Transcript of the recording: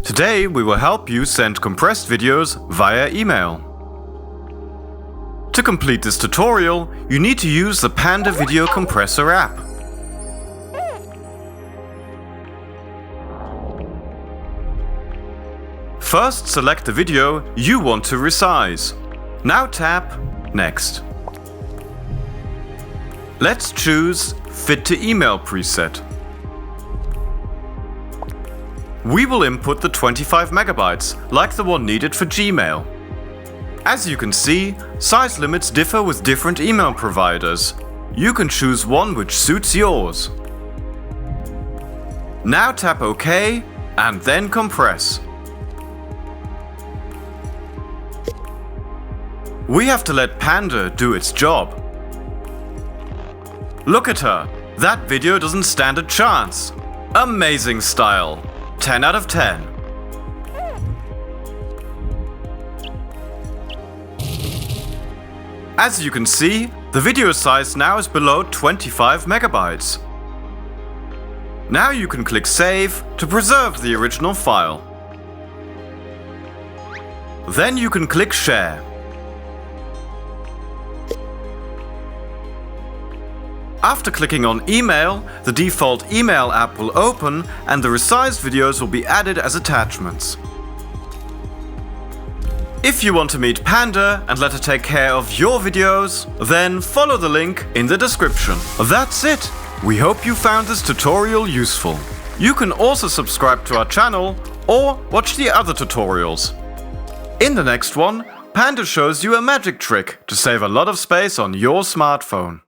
Today we will help you send compressed videos via email. To complete this tutorial, you need to use the Panda Video Compressor app. First, select the video you want to resize. Now tap Next. Let's choose Fit to Email preset. We will input the 25 megabytes, like the one needed for Gmail. As you can see, size limits differ with different email providers. You can choose one which suits yours. Now tap OK and then compress. We have to let Panda do its job. Look at her! That video doesn't stand a chance! Amazing style! 10 out of 10. As you can see, the video size now is below 25 megabytes. Now you can click Save to preserve the original file. Then you can click Share. After clicking on Email, the default email app will open and the resized videos will be added as attachments. If you want to meet Panda and let her take care of your videos, then follow the link in the description. That's it! We hope you found this tutorial useful. You can also subscribe to our channel or watch the other tutorials. In the next one, Panda shows you a magic trick to save a lot of space on your smartphone.